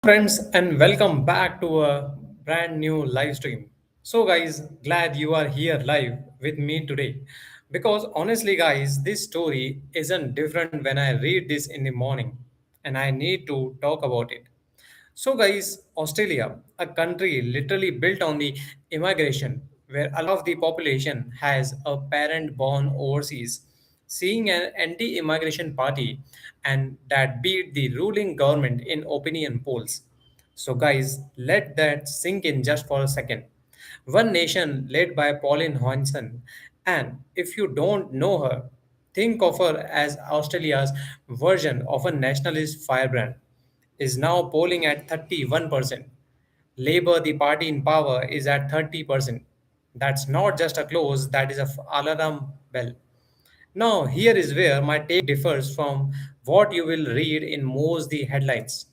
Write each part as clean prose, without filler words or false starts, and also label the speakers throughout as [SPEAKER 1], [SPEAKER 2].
[SPEAKER 1] Friends, and welcome back to a brand new live stream. So, guys, glad you are here live with me today. Because honestly, guys, this story isn't different when I read this in the morning and I need to talk about it. So, guys, Australia, a country literally built on the immigration, where a lot of the population has a parent born overseas, seeing an anti immigration party and that beat the ruling government in opinion polls. So, guys, let that sink in just for a second. One nation led by Pauline Hanson, and if you don't know her, think of her as Australia's version of a nationalist firebrand is now polling at 31%. Labour, the party in power, is at 30%. That's not just a close, that is a alarm bell. Now, here is where my take differs from what you will read in most the headlines.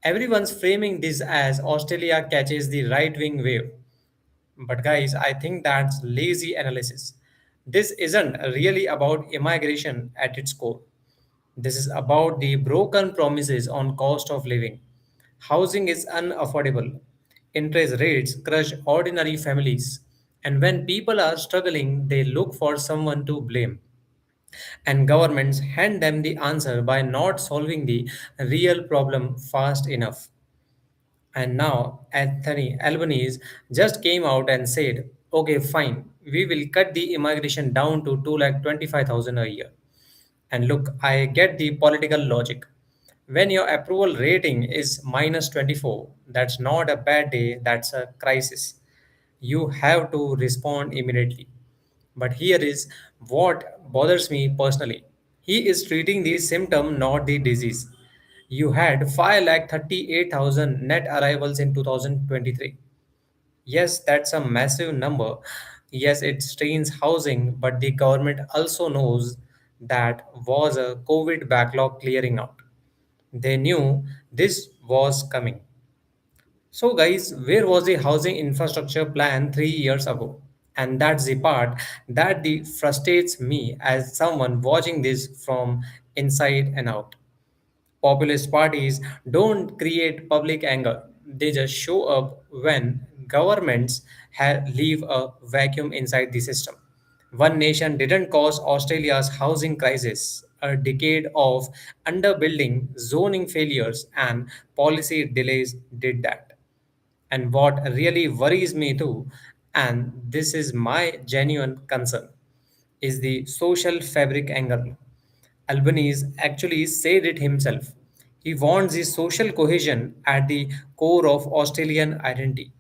[SPEAKER 1] Everyone's framing this as Australia catches the right wing wave. But guys, I think that's lazy analysis. This isn't really about immigration at its core. This is about the broken promises on cost of living. Housing is unaffordable. Interest rates crush ordinary families. And when people are struggling, they look for someone to blame. And governments hand them the answer by not solving the real problem fast enough. And now Anthony Albanese just came out and said, okay, fine, we will cut the immigration down to 2,25,000 a year. And look, I get the political logic. When your approval rating is minus 24, that's not a bad day, that's a crisis. You have to respond immediately. But here is what bothers me personally. He is treating the symptom, not the disease. You had 5,38,000 net arrivals in 2023. Yes, that's a massive number. Yes, it strains housing, but the government also knows that was a COVID backlog clearing out. They knew this was coming. So, guys, where was the housing infrastructure plan 3 years ago? And that's the part that frustrates me as someone watching this from inside and out. Populist parties don't create public anger, they just show up when governments leave a vacuum inside the system. One nation didn't cause Australia's housing crisis. A decade of underbuilding, zoning failures, and policy delays did that. And what really worries me too, and this is my genuine concern, is the social fabric angle. Albanese actually said it himself. He wants the social cohesion at the core of Australian identity.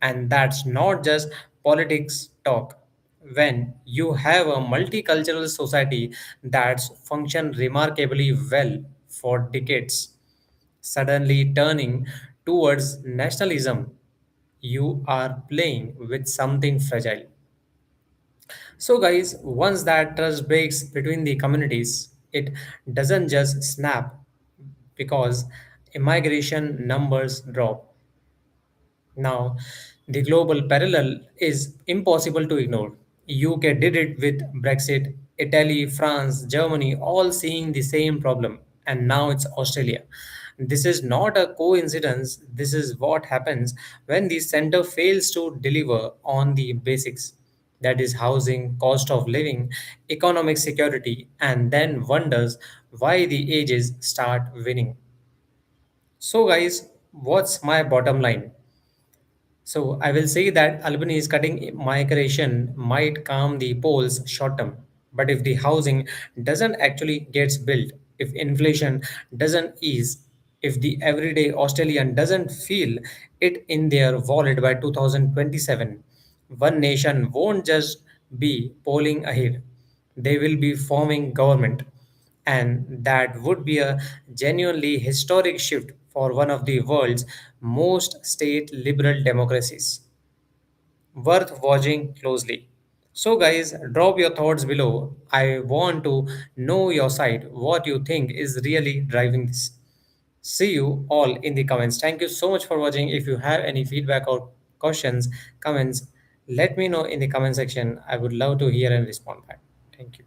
[SPEAKER 1] And that's not just politics talk. When you have a multicultural society that's functioned remarkably well for decades, suddenly turning towards nationalism, you are playing with something fragile. So, guys, once that trust breaks between the communities, it doesn't just snap because immigration numbers drop. Now, the global parallel is impossible to ignore. UK did it with Brexit, Italy, France, Germany, all seeing the same problem, and now it's Australia. This is not a coincidence. This is what happens when the center fails to deliver on the basics, that is, housing, cost of living, economic security, and then wonders why the ages start winning. So, guys, what's my bottom line? So I will say that Albany's cutting migration might calm the polls short term, but if the housing doesn't actually gets built, if inflation doesn't ease, if the everyday Australian doesn't feel it in their wallet by 2027, one nation won't just be polling ahead. They will be forming government, and that would be a genuinely historic shift for one of the world's most state liberal democracies. Worth watching closely. So, guys, drop your thoughts below. I want to know your side, what you think is really driving this. See you all in the comments. Thank you so much for watching. If you have any feedback or questions, comments, let me know in the comment section. I would love to hear and respond back. Thank you.